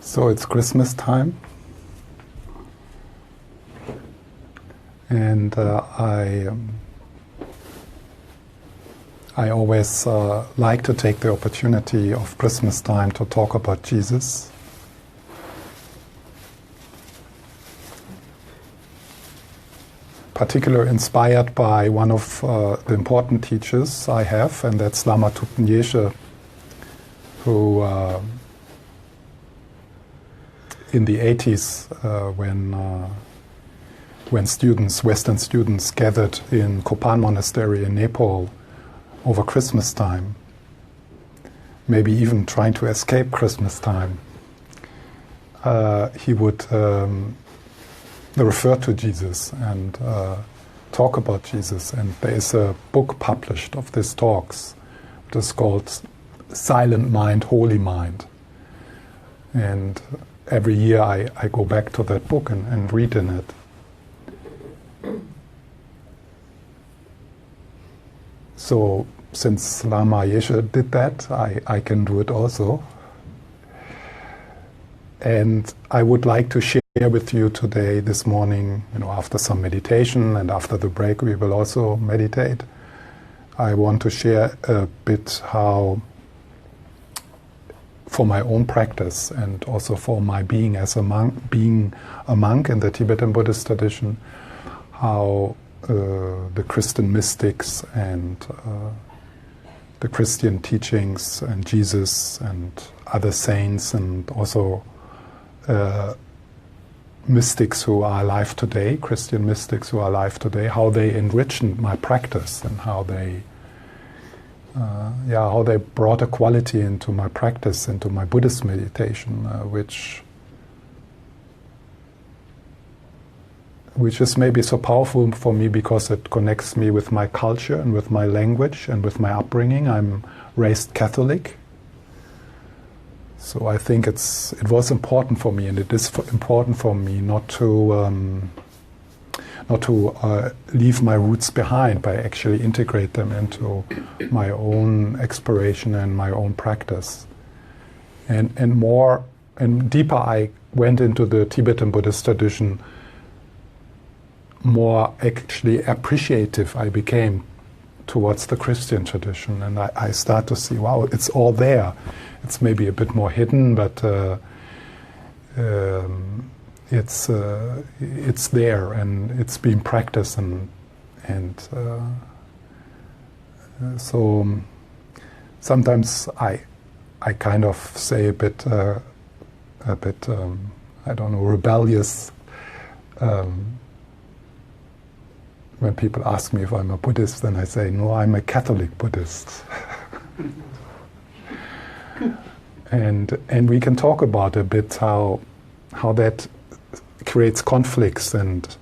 So it's Christmas time, and I always like to take the opportunity of Christmas time to talk about Jesus. Particularly inspired by one of the important teachers I have, and that's Lama Thupten Yeshe, who in the 80s, when students, Western students, gathered in Kopan Monastery in Nepal over Christmas time, maybe even trying to escape Christmas time, he would refer to Jesus and talk about Jesus. And there is a book published of these talks. It is called Silent Mind, Holy Mind. And every year I go back to that book and read in it. So since Lama Yeshe did that, I can do it also. And I would like to share with you today, this morning, after some meditation, and after the break we will also meditate. I want to share a bit how, for my own practice and also for my being as a monk, being a monk in the Tibetan Buddhist tradition, how the Christian mystics and the Christian teachings and Jesus and other saints and also mystics who are alive today, Christian mystics who are alive today, how they enriched my practice and how they brought a quality into my practice, into my Buddhist meditation, which is maybe so powerful for me because it connects me with my culture and with my language and with my upbringing. I'm raised Catholic, so I think it was important for me, and it is important for me not to leave my roots behind, but actually integrate them into my own exploration and my own practice. And more and deeper I went into the Tibetan Buddhist tradition, more actually appreciative I became towards the Christian tradition. And I start to see, wow, it's all there. It's maybe a bit more hidden, but it's there and it's being practiced, and so sometimes I kind of say a bit I don't know, rebellious when people ask me if I'm a Buddhist, then I say, no, I'm a Catholic Buddhist. and we can talk about a bit how that creates conflicts, and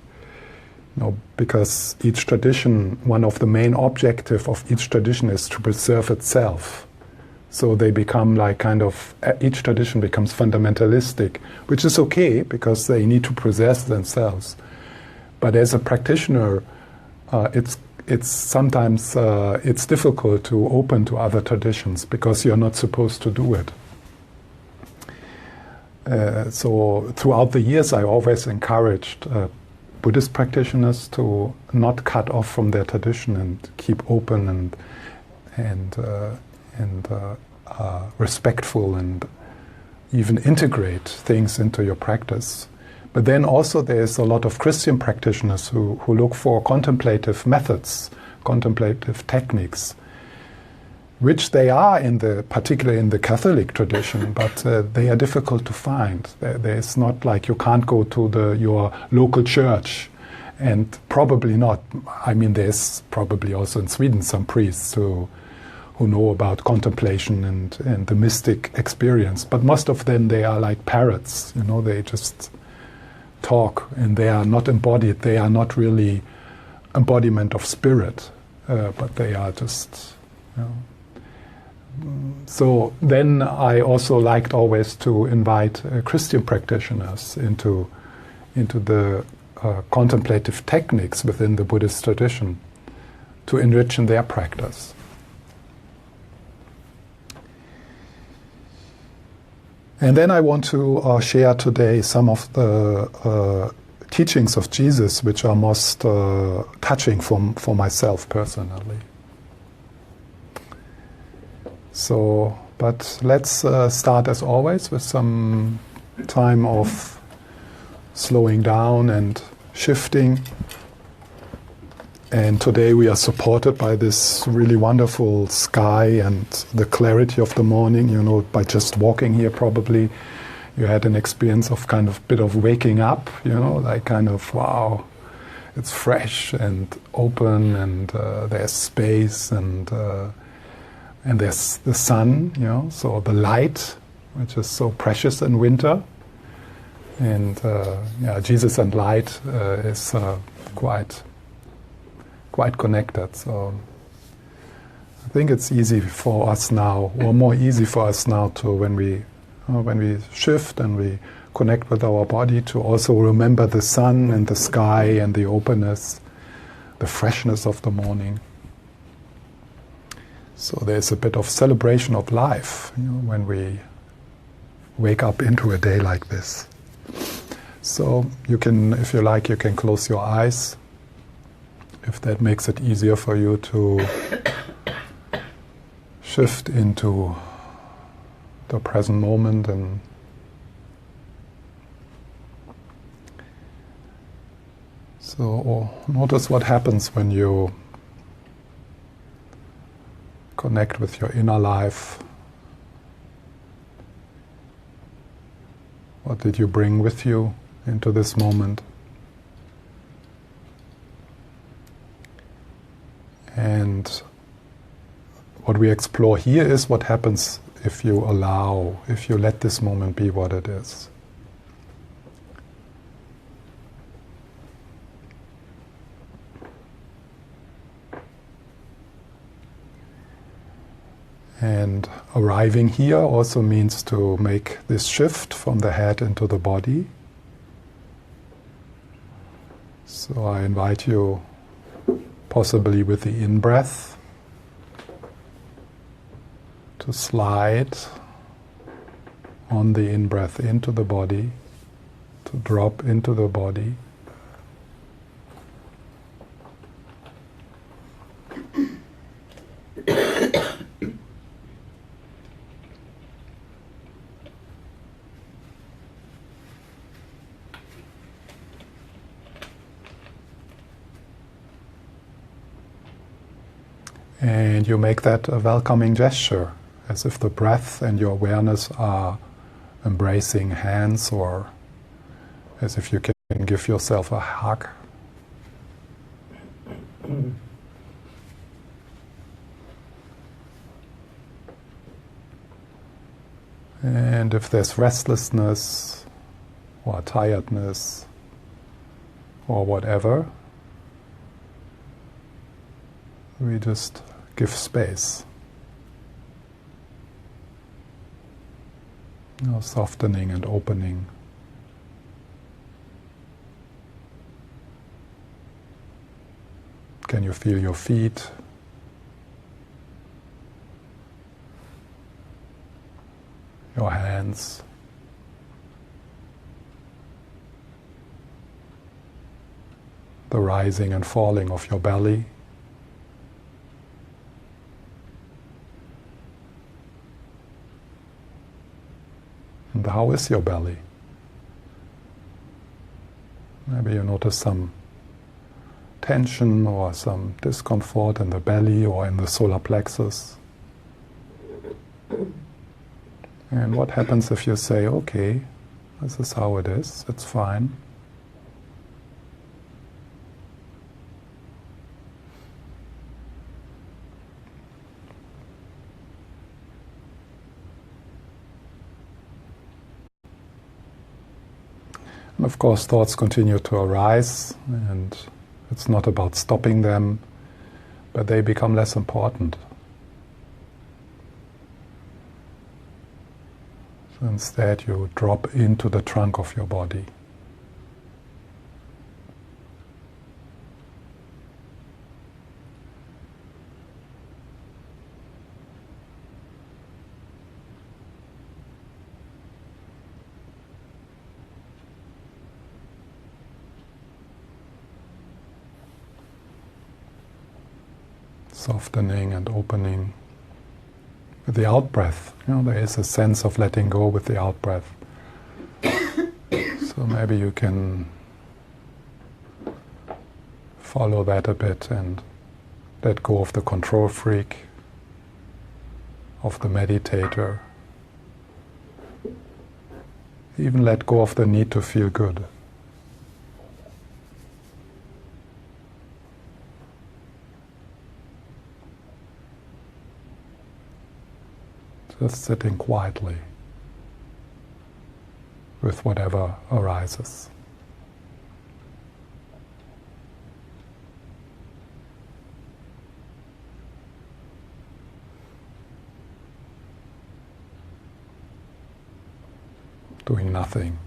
because each tradition, one of the main objectives of each tradition is to preserve itself. So they become each tradition becomes fundamentalistic, which is okay because they need to preserve themselves. But as a practitioner, it's sometimes it's difficult to open to other traditions because you're not supposed to do it. So throughout the years, I always encouraged Buddhist practitioners to not cut off from their tradition and keep open and respectful, and even integrate things into your practice. But then also there's a lot of Christian practitioners who look for contemplative methods, contemplative techniques, which they are particularly in the Catholic tradition, but they are difficult to find. There's not like you can't go to your local church, and probably not. I mean, there's probably also in Sweden some priests who know about contemplation and the mystic experience, but most of them, they are like parrots. They just talk, and they are not embodied. They are not really embodiment of spirit, but they are just. So then I also liked always to invite Christian practitioners into the contemplative techniques within the Buddhist tradition to enrich in their practice. And then I want to share today some of the teachings of Jesus which are most touching for myself personally. So, but let's start as always with some time of slowing down and shifting. And today we are supported by this really wonderful sky and the clarity of the morning. You know, by just walking here probably you had an experience of kind of bit of waking up, you know, like kind of, wow, it's fresh and open and there's space and there's the sun, you know, so the light, which is so precious in winter. And Jesus and light is quite connected. So I think it's easy for us now, or more easy for us now to when we shift and we connect with our body, to also remember the sun and the sky and the openness, the freshness of the morning. So there's a bit of celebration of life, you know, when we wake up into a day like this. So you can, if you like, you can close your eyes, if that makes it easier for you to shift into the present moment. And so notice what happens when you connect with your inner life. What did you bring with you into this moment? And what we explore here is what happens if you allow, if you let this moment be what it is. And arriving here also means to make this shift from the head into the body. So I invite you, possibly with the in-breath, to slide on the in-breath into the body, to drop into the body. And you make that a welcoming gesture, as if the breath and your awareness are embracing hands, or as if you can give yourself a hug. And if there's restlessness or tiredness or whatever, we just give space. You know, softening and opening. Can you feel your feet? Your hands? The rising and falling of your belly? And how is your belly? Maybe you notice some tension or some discomfort in the belly or in the solar plexus. And what happens if you say, okay, this is how it is, it's fine. And of course, thoughts continue to arise, and it's not about stopping them, but they become less important. So instead, you drop into the trunk of your body. softening and opening. With the out-breath, there is a sense of letting go with the out-breath. So maybe you can follow that a bit and let go of the control freak, of the meditator. Even let go of the need to feel good. Just sitting quietly with whatever arises. Doing nothing.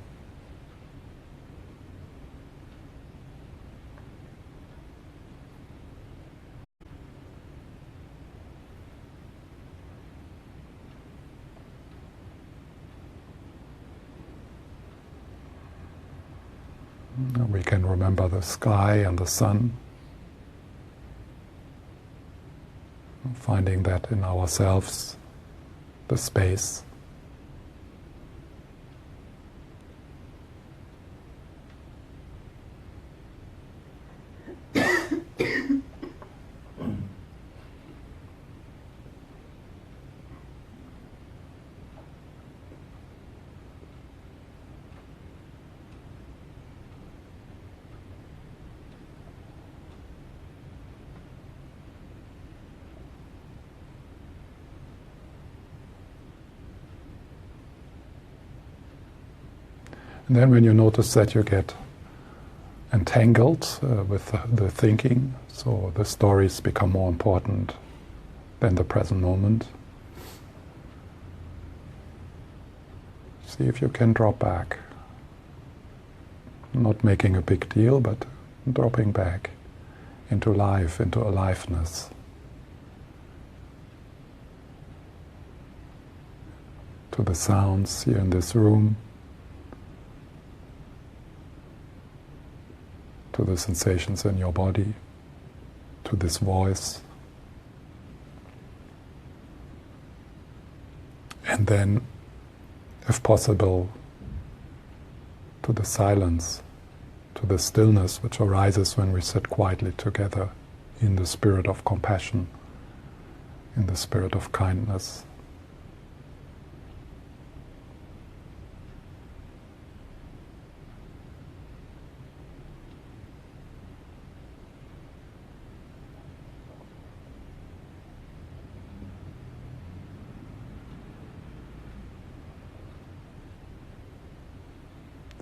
We can remember the sky and the sun, finding that in ourselves, the space. And then when you notice that you get entangled with the thinking, so the stories become more important than the present moment, see if you can drop back. Not making a big deal, but dropping back into life, into aliveness. To the sounds here in this room, to the sensations in your body, to this voice. And then, if possible, to the silence, to the stillness which arises when we sit quietly together in the spirit of compassion, in the spirit of kindness.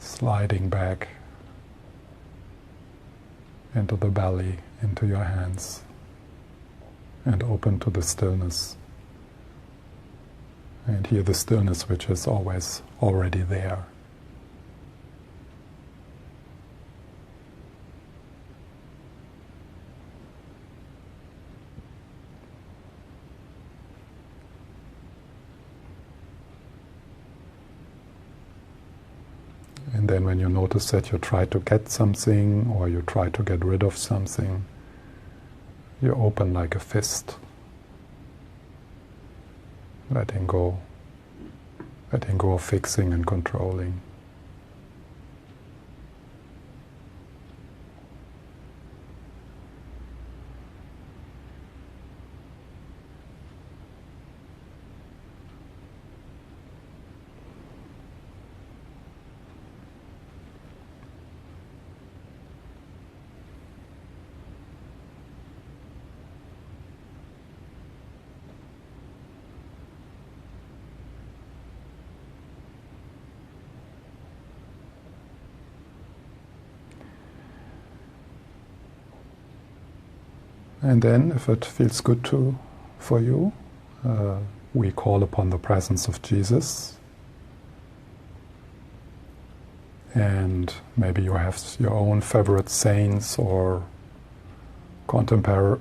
Sliding back into the belly, into your hands, and open to the stillness. And hear the stillness which is always already there. And then when you notice that you try to get something or you try to get rid of something, you open like a fist, letting go of fixing and controlling. And then, if it feels good for you, we call upon the presence of Jesus. And maybe you have your own favorite saints or contemporary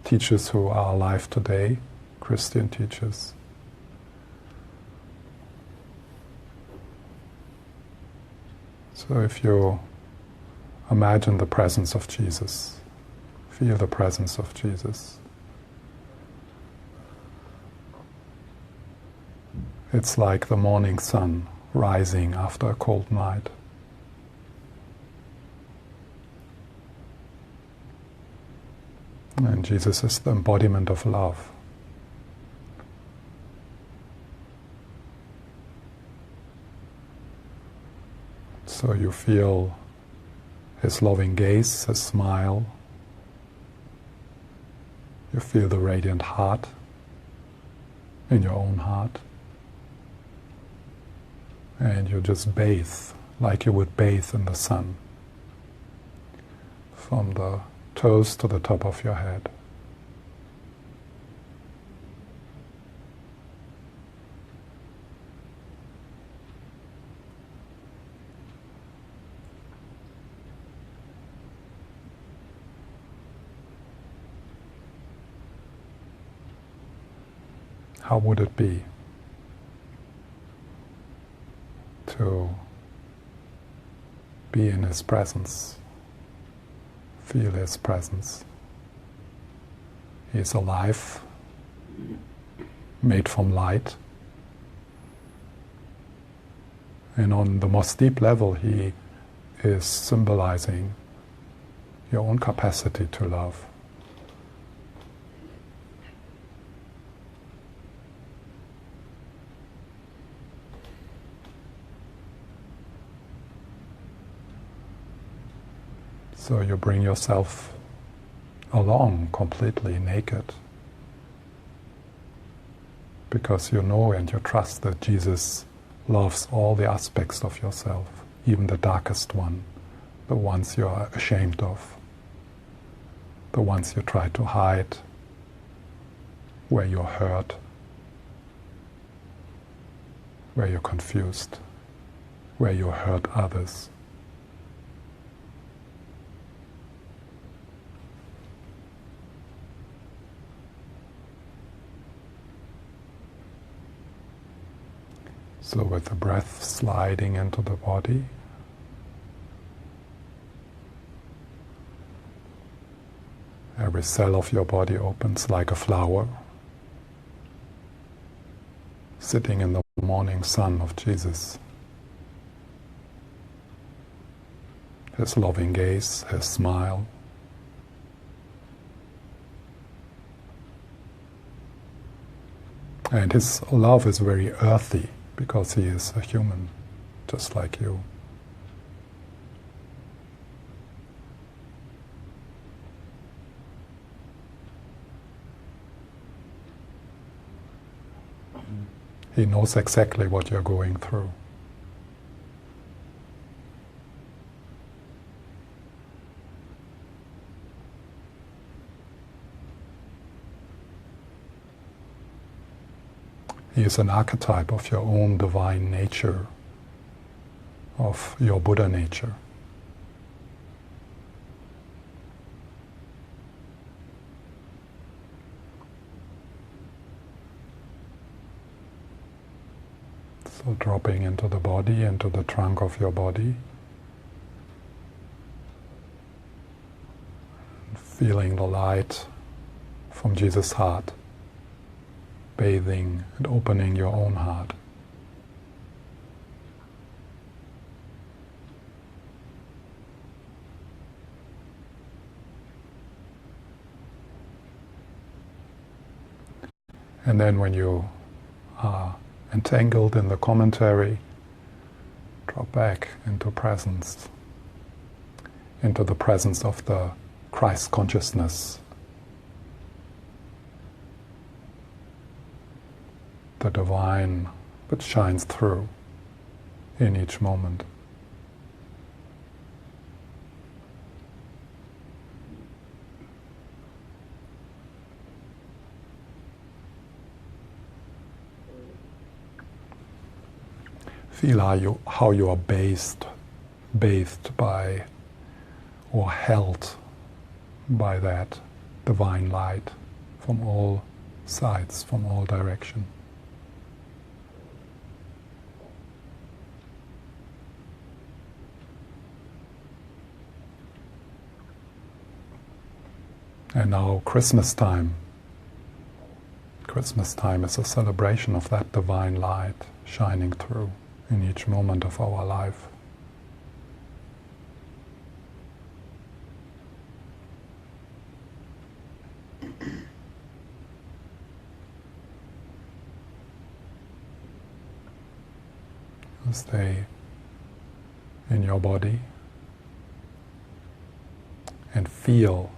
teachers who are alive today, Christian teachers. So if you imagine the presence of Jesus Feel the presence of Jesus. It's like the morning sun rising after a cold night. And Jesus is the embodiment of love. So you feel His loving gaze, His smile. You feel the radiant heart in your own heart. And you just bathe like you would bathe in the sun, from the toes to the top of your head. How would it be to be in His presence, feel His presence? He is alive, made from light, and on the most deep level He is symbolizing your own capacity to love. So you bring yourself along completely naked, because you know and you trust that Jesus loves all the aspects of yourself, even the darkest one, the ones you are ashamed of, the ones you try to hide, where you're hurt, where you're confused, where you hurt others. So with the breath sliding into the body, every cell of your body opens like a flower, sitting in the morning sun of Jesus. His loving gaze, His smile. And His love is very earthy, because He is a human, just like you. He knows exactly what you're going through. He is an archetype of your own divine nature, of your Buddha nature. So dropping into the body, into the trunk of your body, feeling the light from Jesus' heart, bathing and opening your own heart. And then when you are entangled in the commentary, drop back into presence, into the presence of the Christ consciousness, the divine which shines through in each moment. Feel how you are bathed by or held by that divine light from all sides, from all directions. And now Christmas time. Christmas time is a celebration of that divine light shining through in each moment of our life. Stay in your body and feel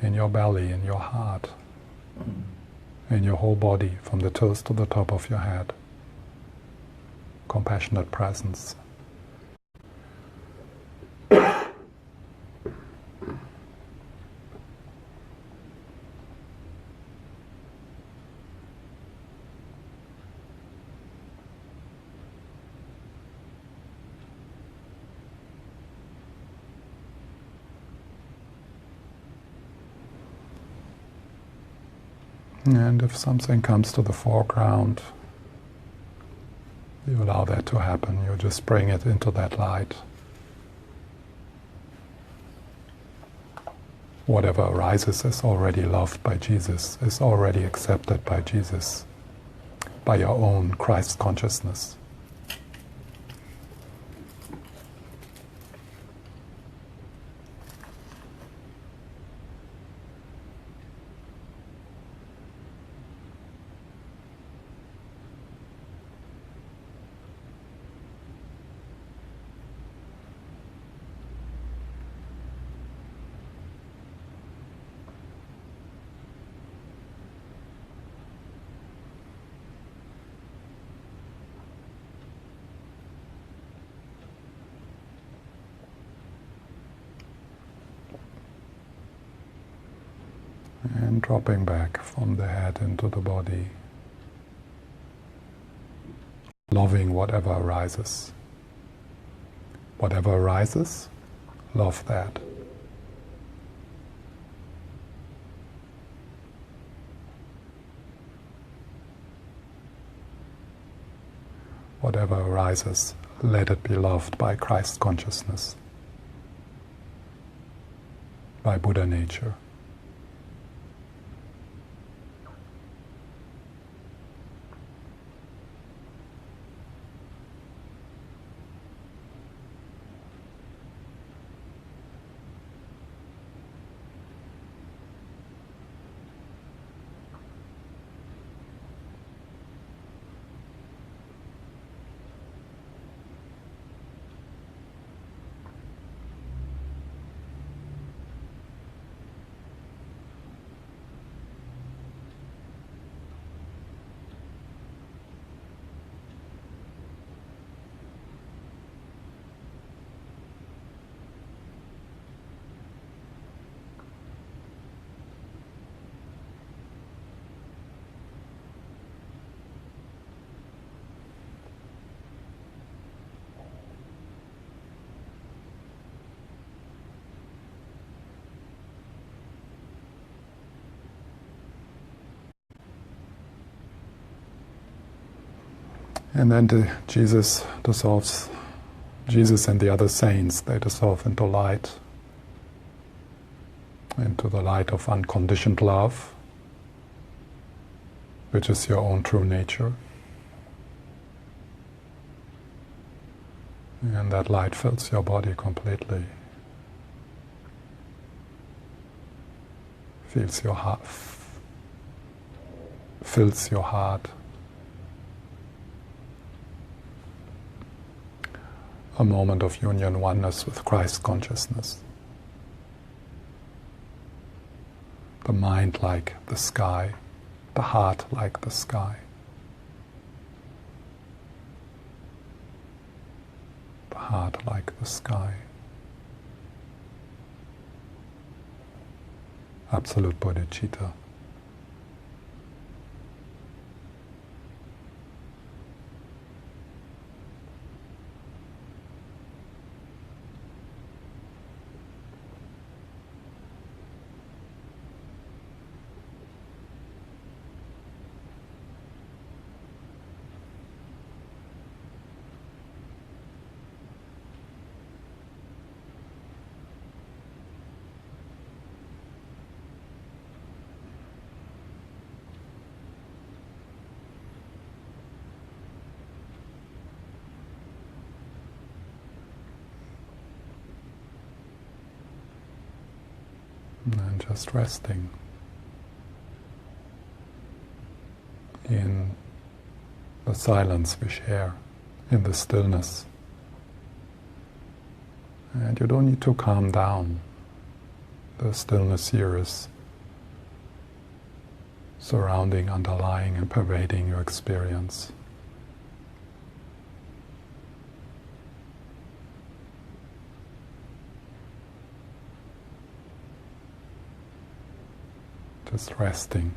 in your belly, in your heart, in your whole body, from the toes to the top of your head. Compassionate presence. And if something comes to the foreground, you allow that to happen. You just bring it into that light. Whatever arises is already loved by Jesus, is already accepted by Jesus, by your own Christ consciousness. And dropping back from the head into the body, loving whatever arises. Whatever arises, love that. Whatever arises, let it be loved by Christ consciousness, by Buddha nature. And then Jesus dissolves, Jesus and the other saints, they dissolve into light, into the light of unconditioned love, which is your own true nature. And that light fills your body completely. Fills your heart. Fills your heart. A moment of union oneness with Christ consciousness. The mind like the sky, the heart like the sky. The heart like the sky. Absolute bodhicitta. And just resting in the silence we share, in the stillness. And you don't need to calm down. The stillness here is surrounding, underlying, and pervading your experience. Just resting.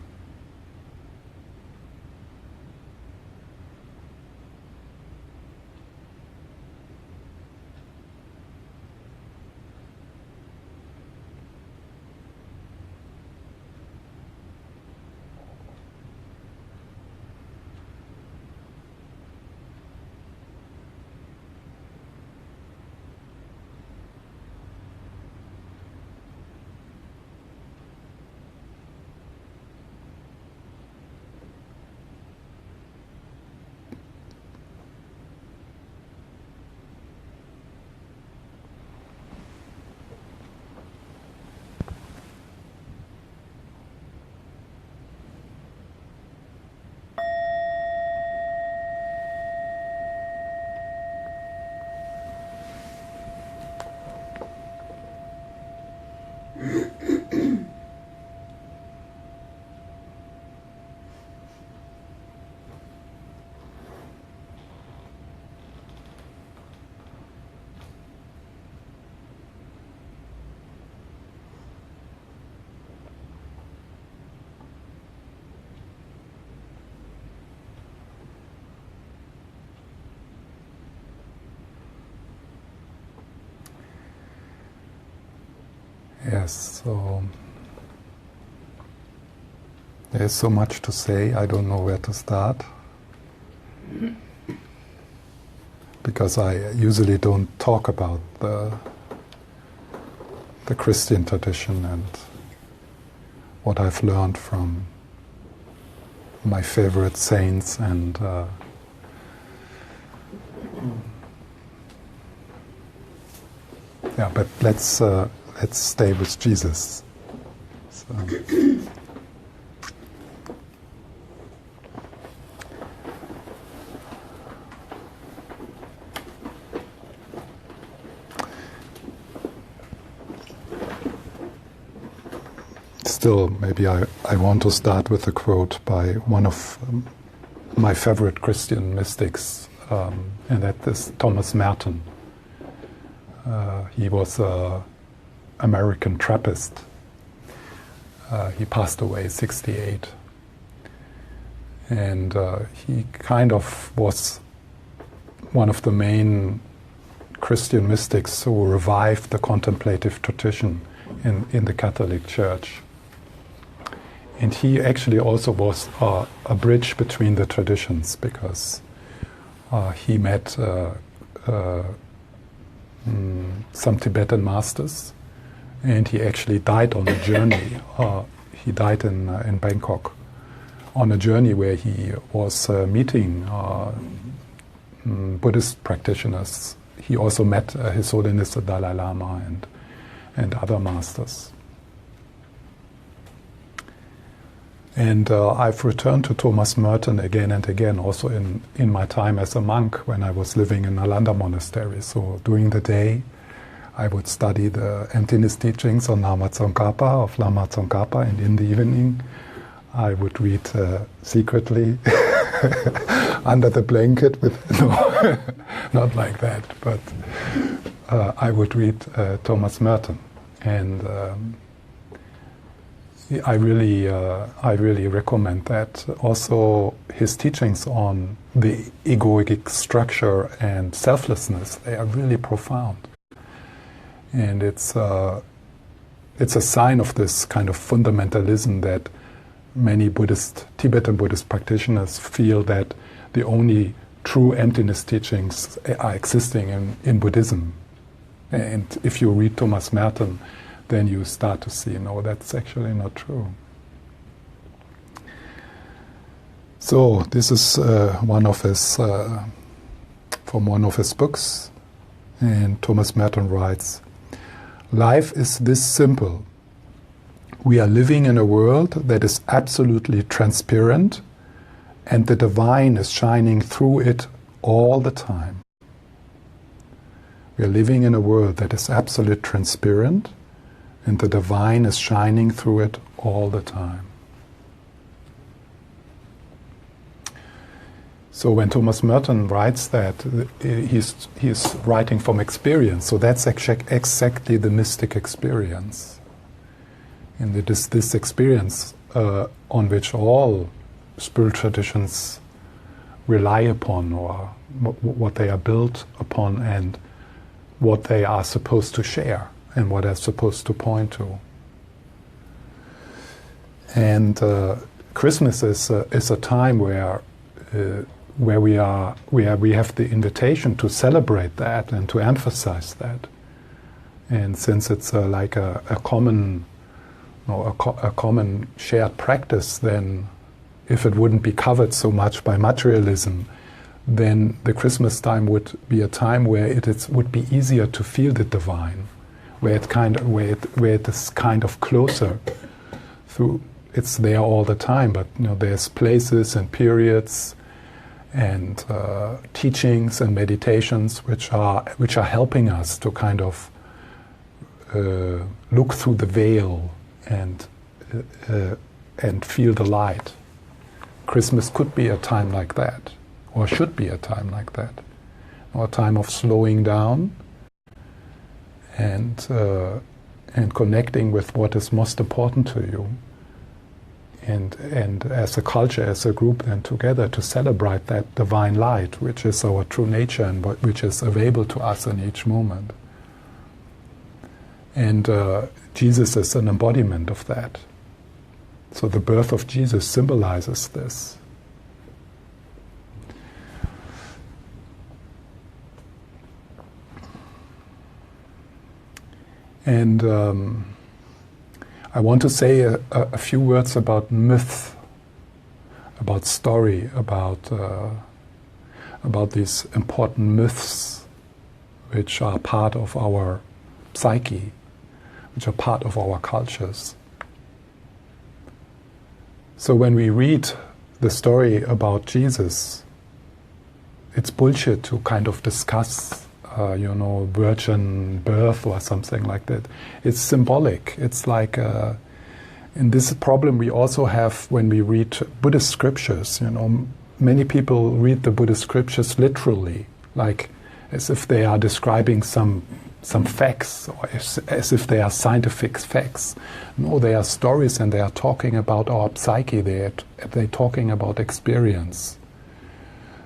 Yes, so there's so much to say, I don't know where to start. Because I usually don't talk about the Christian tradition and what I've learned from my favorite saints and yeah, but let's stay with Jesus. So. Still, maybe I want to start with a quote by one of my favorite Christian mystics, and that is Thomas Merton. He was an American Trappist. He passed away 68. And he kind of was one of the main Christian mystics who revived the contemplative tradition in the Catholic Church. And he actually also was a bridge between the traditions, because he met some Tibetan masters, and he actually died on a journey. He died in Bangkok on a journey where he was meeting Buddhist practitioners. He also met His Holiness the Dalai Lama and other masters. And I've returned to Thomas Merton again and again, also in my time as a monk when I was living in Nalanda Monastery. So during the day, I would study the emptiness teachings on Lama Tsongkhapa, of Lama Tsongkhapa, and in the evening, I would read secretly under the blanket with, no, not like that, but I would read Thomas Merton. And I really recommend that. Also, his teachings on the egoic structure and selflessness, they are really profound. And it's a sign of this kind of fundamentalism that many Tibetan Buddhist practitioners feel that the only true emptiness teachings are existing in Buddhism. And if you read Thomas Merton, then you start to see, no, that's actually not true. So this is from one of his books, and Thomas Merton writes, "Life is this simple. We are living in a world that is absolutely transparent, and the divine is shining through it all the time. We are living in a world that is absolutely transparent, and the divine is shining through it all the time. So when Thomas Merton writes that, he's writing from experience. So that's exactly the mystic experience. And it is this experience on which all spiritual traditions rely upon, or what they are built upon, and what they are supposed to share, and what they're supposed to point to. And Christmas is a time where we have the invitation to celebrate that and to emphasize that. And since it's like a common shared practice, then if it wouldn't be covered so much by materialism, then the Christmas time would be a time where it would be easier to feel the divine, where it is kind of closer. It's there all the time, but there's places and periods and teachings and meditations which are helping us to kind of look through the veil and feel the light. Christmas could be a time like that, or should be a time like that, or a time of slowing down and connecting with what is most important to you. And as a culture, as a group, then together to celebrate that divine light, which is our true nature and which is available to us in each moment. And Jesus is an embodiment of that. So the birth of Jesus symbolizes this. And I want to say a few words about myth, about story, about these important myths which are part of our psyche, which are part of our cultures. So when we read the story about Jesus, it's bullshit to kind of discuss virgin birth or something like that. It's symbolic. It's like, and this problem we also have when we read Buddhist scriptures. Many people read the Buddhist scriptures literally, like as if they are describing some facts, or as if they are scientific facts. No, they are stories, and they are talking about our psyche. They're talking about experience.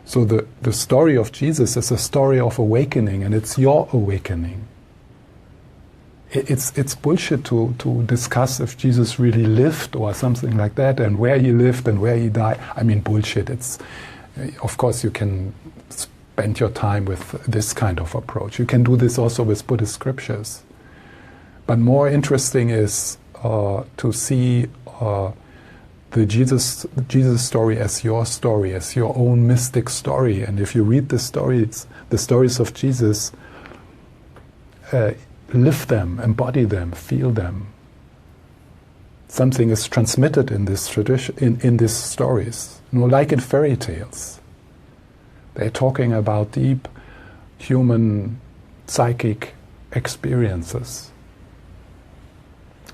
So the story of Jesus is a story of awakening, and it's your awakening. It's bullshit to discuss if Jesus really lived or something like that, and where he lived and where he died. I mean, bullshit. Of course you can spend your time with this kind of approach. You can do this also with Buddhist scriptures. But more interesting is to see the Jesus story as your own mystic story. And if you read the stories of Jesus, live them, embody them, feel them. Something is transmitted in this tradition, in these stories, like in fairy tales. They're talking about deep human psychic experiences.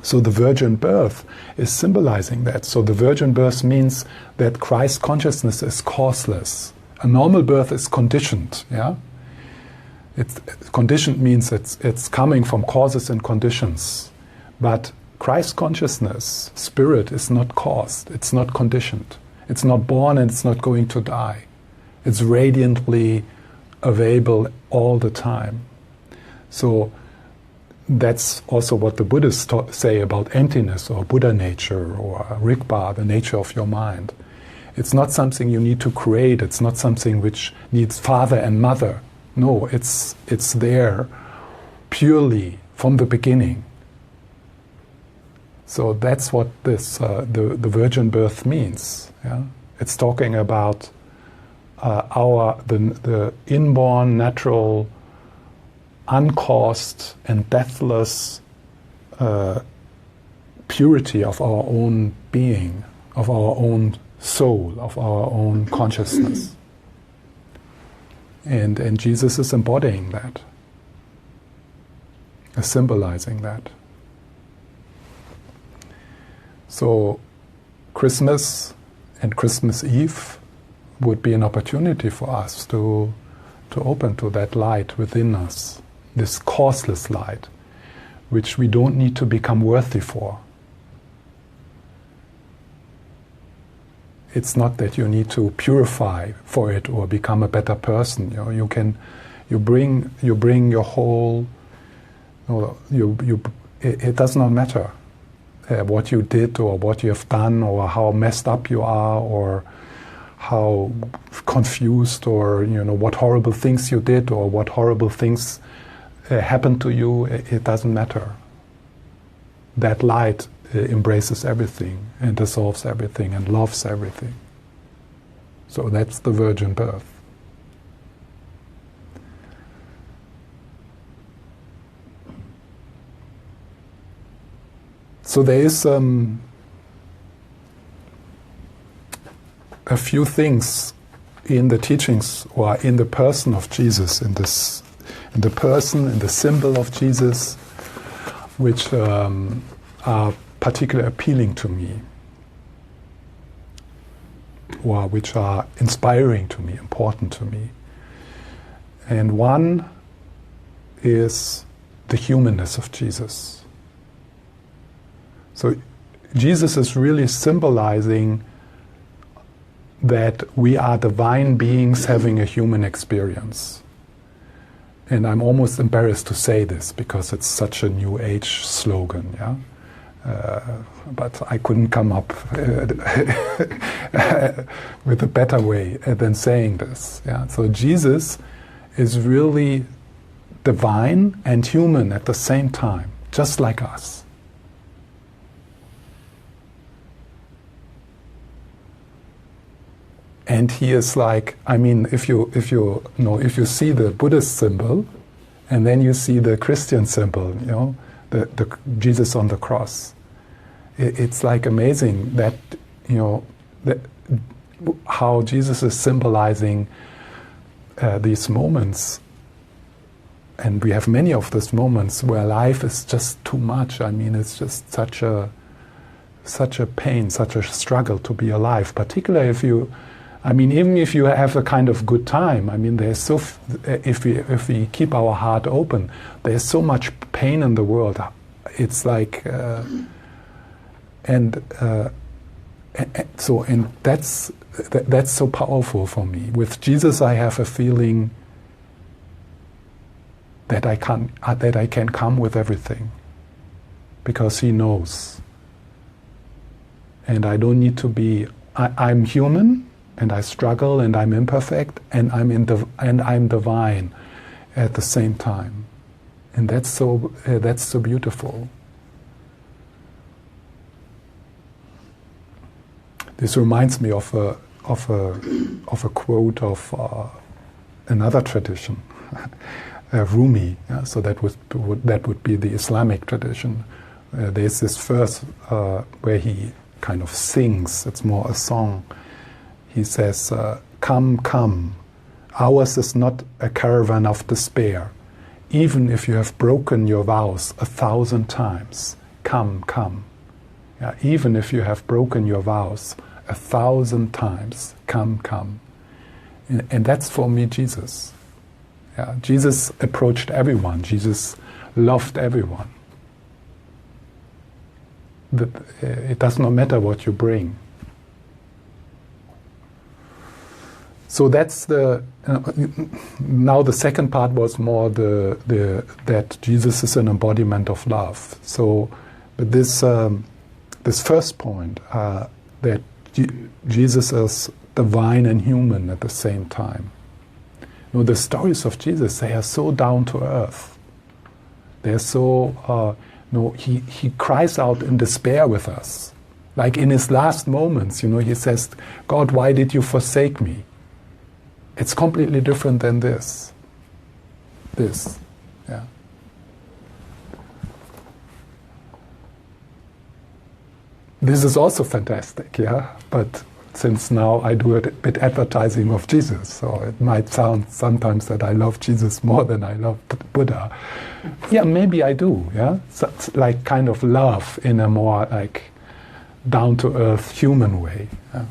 So the virgin birth is symbolizing that. So the virgin birth means that Christ consciousness is causeless. A normal birth is conditioned. Yeah, conditioned means it's coming from causes and conditions. But Christ consciousness, spirit, is not caused. It's not conditioned. It's not born and it's not going to die. It's radiantly available all the time. So that's also what the Buddhists say about emptiness, or Buddha nature, or Rigpa, the nature of your mind. It's not something you need to create. It's not something which needs father and mother. No, it's there purely from the beginning. So that's what this the virgin birth means. Yeah? It's talking about the inborn, natural, uncaused and deathless purity of our own being, of our own soul, of our own consciousness. And Jesus is embodying that, symbolizing that. So Christmas and Christmas Eve would be an opportunity for us to open to that light within us, this causeless light, which we don't need to become worthy for. It's not that you need to purify for it or become a better person. You bring your whole. It does not matter what you did or what you have done or how messed up you are or how confused or what horrible things you did or what horrible things happened to you. It doesn't matter. That light embraces everything and dissolves everything and loves everything. So that's the virgin birth. So there is a few things in the teachings or in the person of Jesus, in the person, in the symbol of Jesus, which are particularly appealing to me, or which are inspiring to me, important to me. And one is the humanness of Jesus. So Jesus is really symbolizing that we are divine beings having a human experience. And I'm almost embarrassed to say this because it's such a New Age slogan, yeah? But I couldn't come up with a better way than saying this. Yeah? So Jesus is really divine and human at the same time, just like us. And he is like, I mean, if you see the Buddhist symbol, and then you see the Christian symbol, the Jesus on the cross, it's like amazing that how Jesus is symbolizing these moments, and we have many of these moments where life is just too much. I mean, it's just such a pain, such a struggle to be alive, particularly even if you have a kind of good time. I mean, if we keep our heart open, there's so much pain in the world. It's like, that's so powerful for me. With Jesus, I have a feeling that I can come with everything, because He knows, and I don't need to be. I'm human. And I struggle, and I'm imperfect, and I'm divine at the same time, and that's so beautiful. This reminds me of a quote of another tradition, Rumi. Yeah? So that would be the Islamic tradition. There's this verse where he kind of sings. It's more a song. He says, "Come, come, ours is not a caravan of despair, even if you have broken your vows 1,000 times. Come, come. Yeah, even if you have broken your vows 1,000 times, come, come." And that's for me Jesus. Yeah, Jesus approached everyone. Jesus loved everyone. It does not matter what you bring. So that's now the second part was more that Jesus is an embodiment of love. So, but this first point that Jesus is divine and human at the same time. The stories of Jesus, they are so down to earth. They're so he cries out in despair with us, like in his last moments. He says, "God, why did you forsake me?" It's completely different than this. Yeah. this is also fantastic, yeah. But since now I do a bit advertising of Jesus, so it might sound sometimes that I love Jesus more than I love Buddha. Yeah, maybe I do, yeah. So it's like kind of love in a more like down-to-earth human way. Yeah?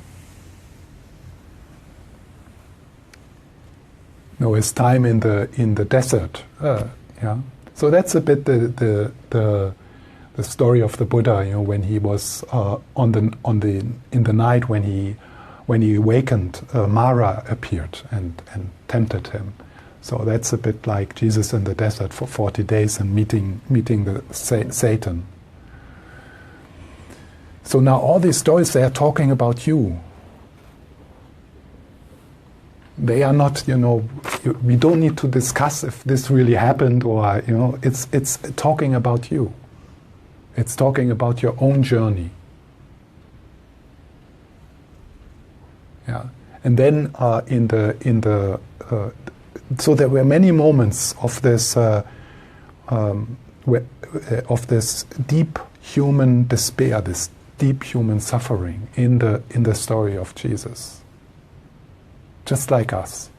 No, his time in the desert, yeah. So that's a bit the story of the Buddha, you know, when he was in the night when he awakened, Mara appeared and tempted him. So that's a bit like Jesus in the desert for 40 days and meeting the Satan. So now all these stories, they are talking about you. They are not, you know, we don't need to discuss if this really happened or, you know, it's talking about you. It's talking about your own journey. Yeah, and then so there were many moments of this deep human despair, this deep human suffering in the story of Jesus, just like us.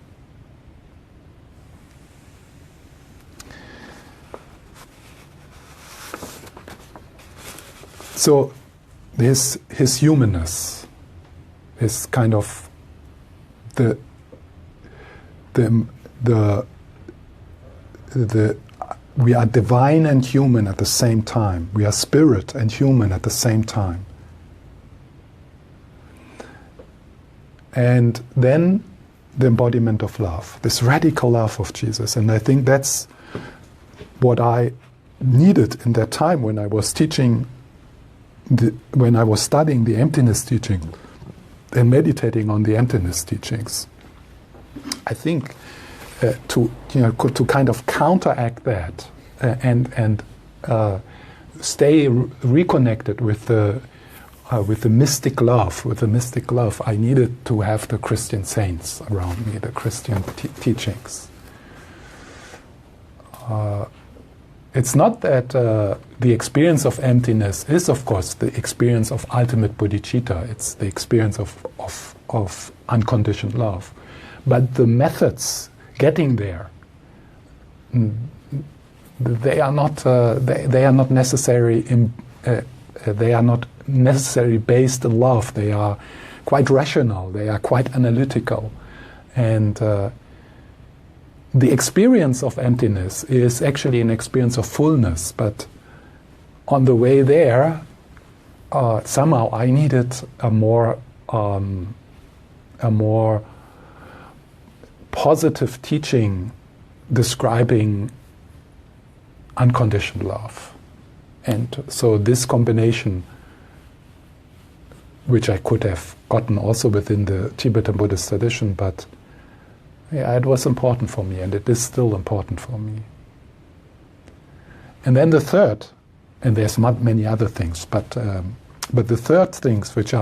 So his humanness is kind of we are divine and human at the same time. We are spirit and human at the same time. And then the embodiment of love, this radical love of Jesus. And I think that's what I needed in that time when I was teaching, when I was studying the emptiness teaching and meditating on the emptiness teachings. I think to kind of counteract that and stay reconnected with the mystic love. With the mystic love, I needed to have the Christian saints around me, the Christian teachings. It's not that the experience of emptiness is, of course, the experience of ultimate bodhicitta. It's the experience of unconditioned love. But the methods getting there, they are not necessary. They are not necessarily based in love. They are quite rational. They are quite analytical, and the experience of emptiness is actually an experience of fullness. But on the way there, somehow I needed a more positive teaching describing unconditioned love. And so this combination, which I could have gotten also within the Tibetan Buddhist tradition, but yeah, it was important for me, and it is still important for me. And then the third, and there's many other things, but the third things which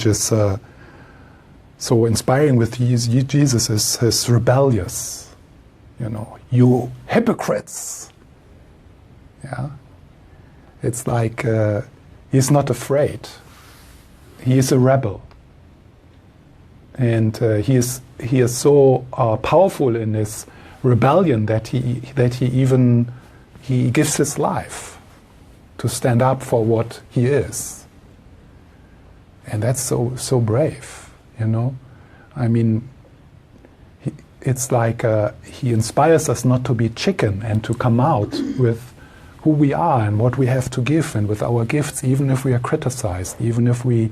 is so inspiring with Jesus is his rebellious, you hypocrites. Yeah, it's like he's not afraid. He is a rebel, and he is so powerful in his rebellion that he gives his life to stand up for what he is, and that's so brave. I mean, it's like he inspires us not to be chicken and to come out with who we are and what we have to give, and with our gifts, even if we are criticized, even if we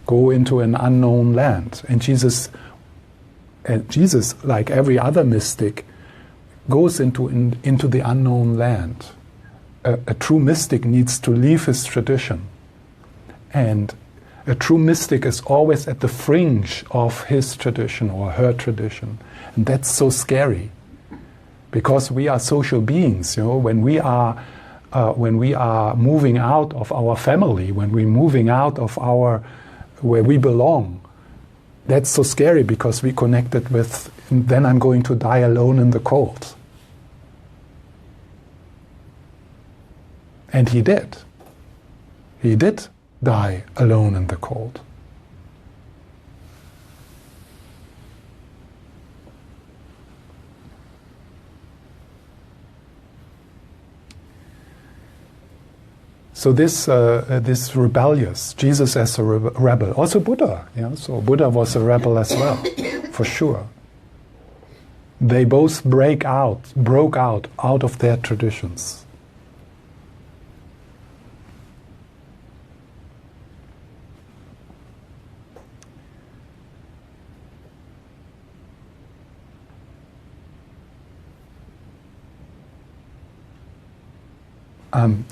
go into an unknown land. And Jesus, like every other mystic, goes into the unknown land. A true mystic needs to leave his tradition, and a true mystic is always at the fringe of his tradition or her tradition, and that's so scary, because we are social beings. When we are moving out of our family, when we're moving out of where we belong, that's so scary, because we connected with, then I'm going to die alone in the cold. And he did. He did die alone in the cold. So this rebellious, Jesus as a rebel, also Buddha. Yeah? So Buddha was a rebel as well, for sure. They both broke out of their traditions.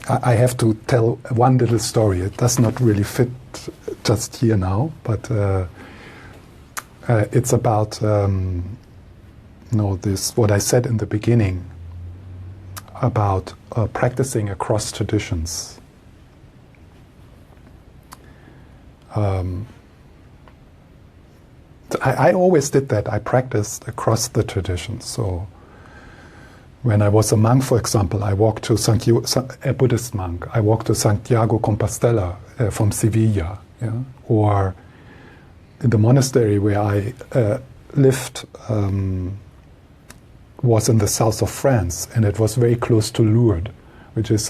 I have to tell one little story. It does not really fit just here now, but it's about this what I said in the beginning about practicing across traditions. I always did that. I practiced across the traditions. So when I was a monk, for example, I walked to a Buddhist monk. I walked to Santiago Compostela from Sevilla, yeah? Or the monastery where I lived was in the south of France, and it was very close to Lourdes, which is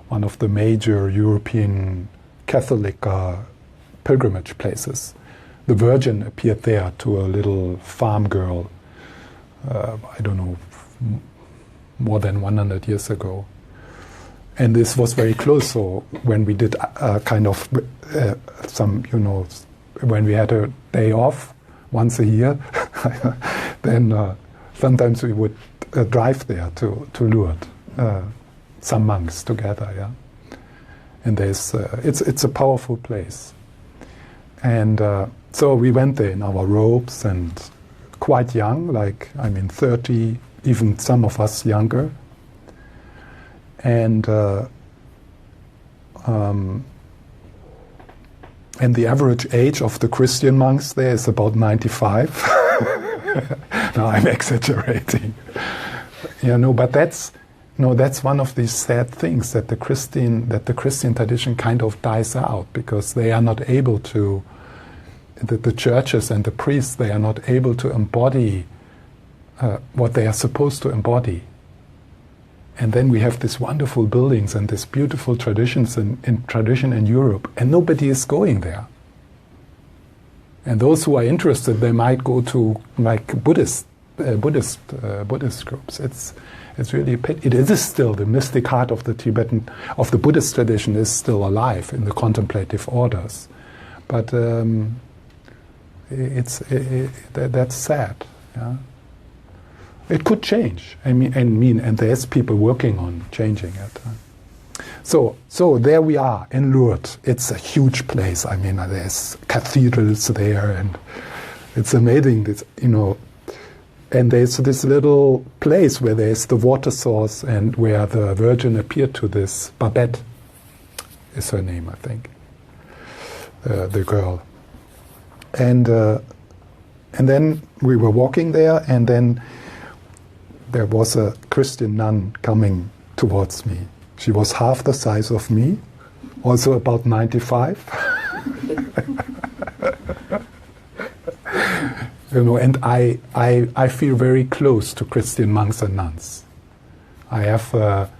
one of the major European Catholic pilgrimage places. The Virgin appeared there to a little farm girl, I don't know, more than 100 years ago. And this was very close, so when we did when we had a day off once a year, then sometimes we would drive there to Lourdes, some monks together, yeah. And it's a powerful place. And so we went there in our robes and quite young, 30, even some of us younger. And the average age of the Christian monks there is about 95. No, I'm exaggerating. But that's one of these sad things, that the Christian tradition kind of dies out because they are not able to. The churches and the priests, they are not able to embody what they are supposed to embody. And then we have these wonderful buildings and these beautiful traditions tradition in Europe, and nobody is going there. And those who are interested, they might go to Buddhist groups. It's really it is still the mystic heart of the Buddhist tradition is still alive in the contemplative orders, but that's sad. Yeah? It could change. And there's people working on changing it. So there we are in Lourdes. It's a huge place. There's cathedrals there, and it's amazing. And there's this little place where there's the water source, and where the Virgin appeared to this Babette, is her name, I think, the girl. And then we were walking there, and then there was a Christian nun coming towards me. She was half the size of me, also about 95. And I feel very close to Christian monks and nuns. I have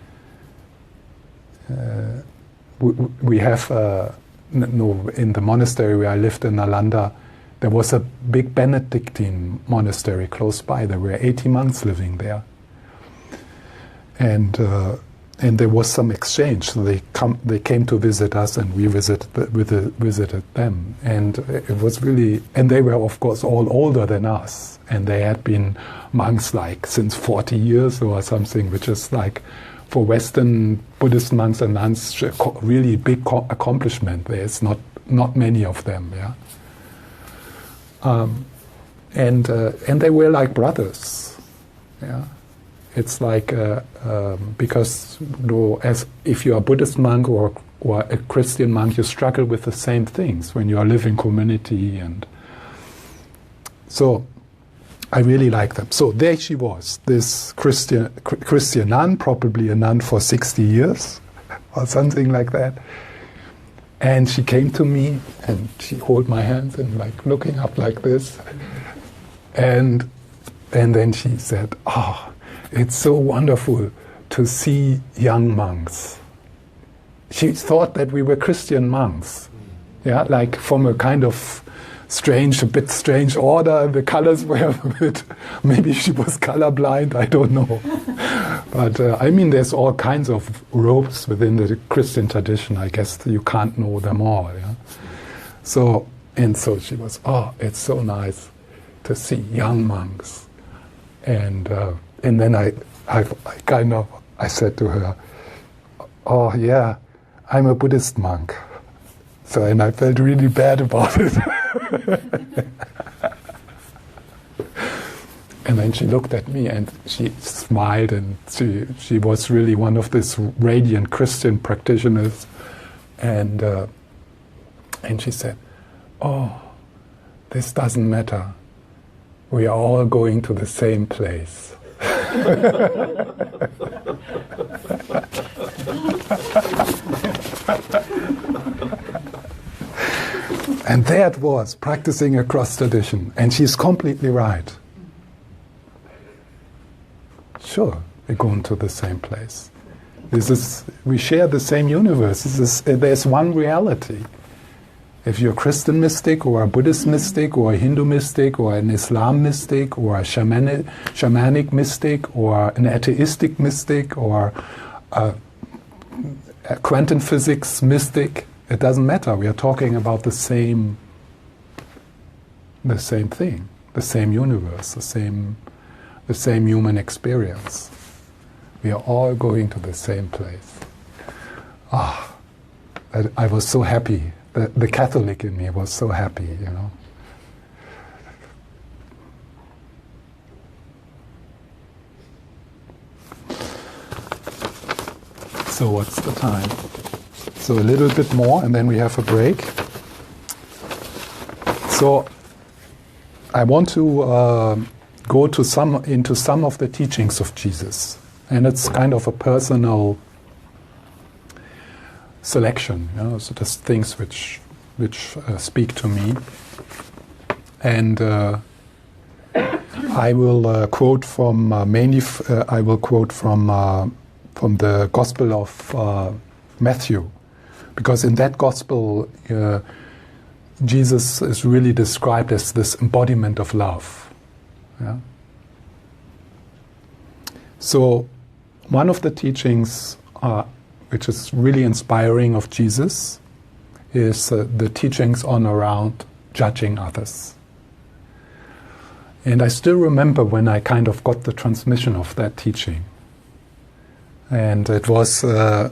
we have in the monastery where I lived in Nalanda, there was a big Benedictine monastery close by. There were 80 monks living there, and there was some exchange. So they came to visit us, and we visited them. And it was really, and they were of course all older than us, and they had been monks since 40 years or something, which is for Western Buddhist monks and nuns really big accomplishment. There's not many of them, yeah. And they were like brothers, yeah. It's because as if you're a Buddhist monk or a Christian monk, you struggle with the same things when you are living community, and so I really like them. So there she was, this Christian nun, probably a nun for 60 years or something like that. And she came to me and she held my hands and like looking up like this. And then she said, "Oh, it's so wonderful to see young monks." She thought that we were Christian monks. Yeah, like from a kind of a bit strange order. The colors were a bit, maybe she was colorblind, I don't know. But I mean, there's all kinds of robes within the Christian tradition. I guess you can't know them all. Yeah? So she was, "Oh, it's so nice to see young monks." And then I said to her, "Oh yeah, I'm a Buddhist monk." So, and I felt really bad about it. And then she looked at me and she smiled, and she was really one of these radiant Christian practitioners. And she said, "Oh, this doesn't matter. We are all going to the same place." And there it was, practicing across tradition. And she's completely right. Sure, we're going to the same place. We share the same universe. There's one reality. If you're a Christian mystic, or a Buddhist mystic, or a Hindu mystic, or an Islam mystic, or a shamanic mystic, or an atheistic mystic, or a quantum physics mystic, it doesn't matter. We are talking about the same thing, the same universe, the same human experience. We are all going to the same place. I was so happy. The Catholic in me was so happy, you know. So what's the time? So a little bit more, and then we have a break. So I want to go into some of the teachings of Jesus, and it's kind of a personal selection, you know, so just things which speak to me. And I will quote from I will quote from the Gospel of Matthew, because in that Gospel Jesus is really described as this embodiment of love. Yeah? So one of the teachings which is really inspiring of Jesus is the teachings on around judging others. And I still remember when I kind of got the transmission of that teaching. And it was, I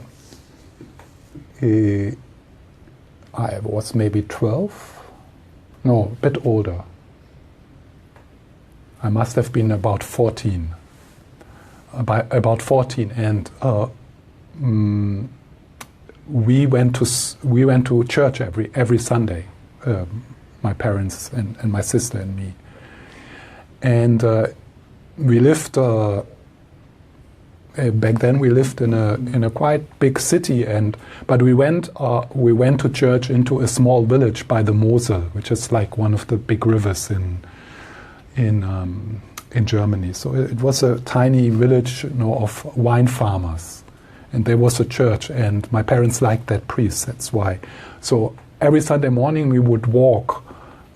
was maybe 12? No, a bit older. I must have been about 14. About 14, and we went to church every Sunday, my parents and my sister and me, and we lived back then. We lived in a quite big city, but we went to church into a small village by the Mosel, which is like one of the big rivers in Germany. So it was a tiny village, you know, of wine farmers. And there was a church, and my parents liked that priest, that's why. So every Sunday morning we would walk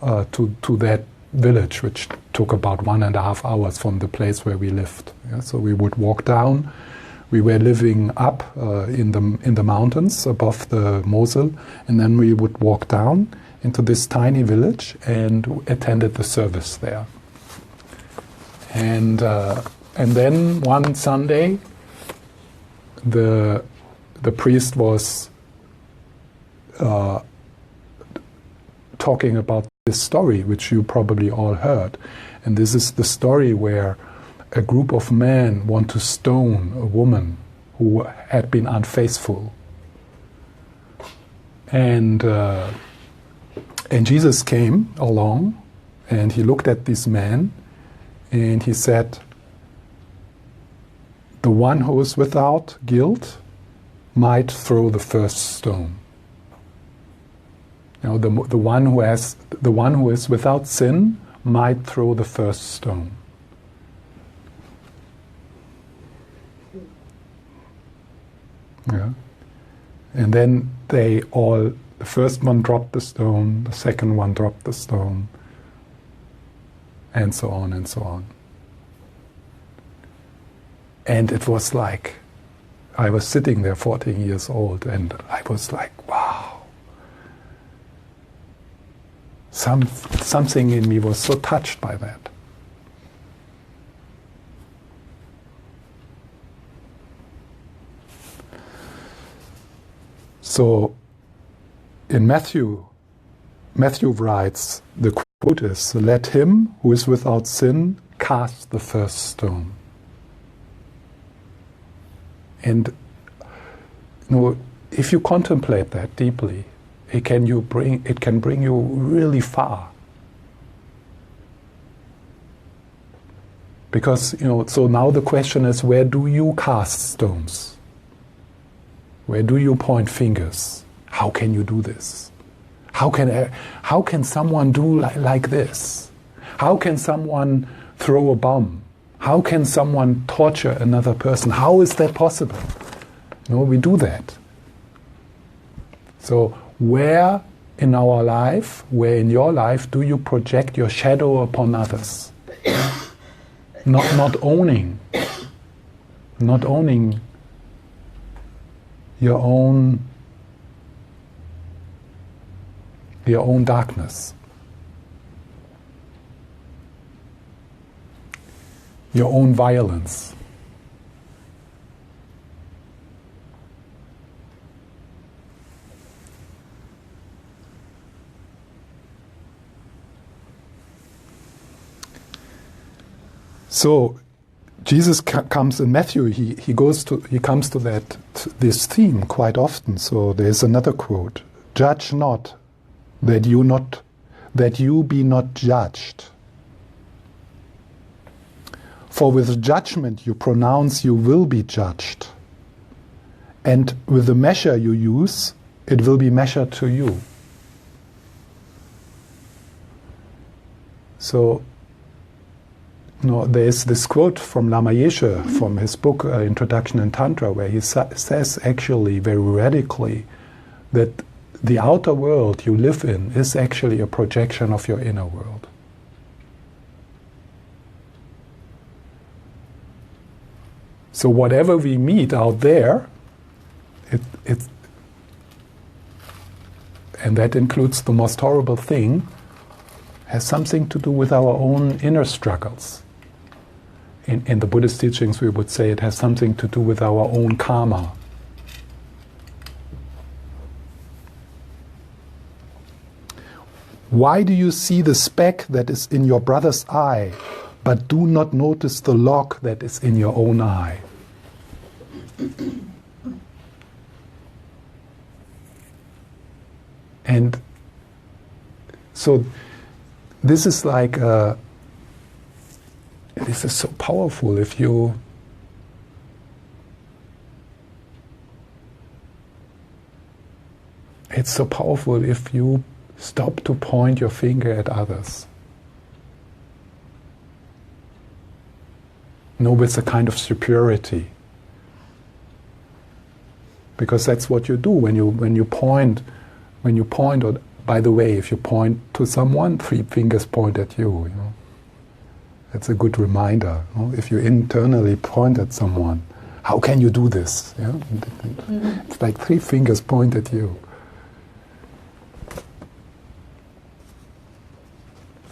to that village, which took about 1.5 hours from the place where we lived. Yeah? So we would walk down. We were living up in the mountains above the Mosel, and then we would walk down into this tiny village and attended the service there. And then one Sunday, the priest was talking about this story, which you probably all heard. And this is the story where a group of men want to stone a woman who had been unfaithful. And Jesus came along, and he looked at these men, and he said, "The one who is without guilt might throw the first stone." You know, the one who is without sin might throw the first stone. Yeah. And then the first one dropped the stone, the second one dropped the stone, and so on and so on. And it was like, I was sitting there 14 years old, and I was like, wow. Something in me was so touched by that. So, in Matthew writes, the quote is, "Let him who is without sin cast the first stone." And if you contemplate that deeply, it can bring you really far. Because so now the question is, where do you cast stones? Where do you point fingers? How can you do this? How can someone do like this? How can someone throw a bomb? How can someone torture another person? How is that possible? We do that. So where in our life, where in your life do you project your shadow upon others? Not owning your own darkness, your own violence. So Jesus comes in Matthew. He comes to this theme quite often. So there's another quote: "Judge not, that you be not judged. For with judgment you pronounce, you will be judged, and with the measure you use, it will be measured to you." So, there's this quote from Lama Yeshe from his book Introduction in Tantra, where he says actually very radically that the outer world you live in is actually a projection of your inner world. So whatever we meet out there, and that includes the most horrible thing, has something to do with our own inner struggles. In the Buddhist teachings, we would say it has something to do with our own karma. Why do you see the speck that is in your brother's eye, but do not notice the log that is in your own eye? And so this is like this is so powerful if you it's so powerful if you stop to point your finger at others. With a kind of superiority. Because that's what you do when you point, or by the way, if you point to someone, 3 fingers point at you. That's a good reminder. If you internally point at someone, how can you do this? It's like 3 fingers point at you.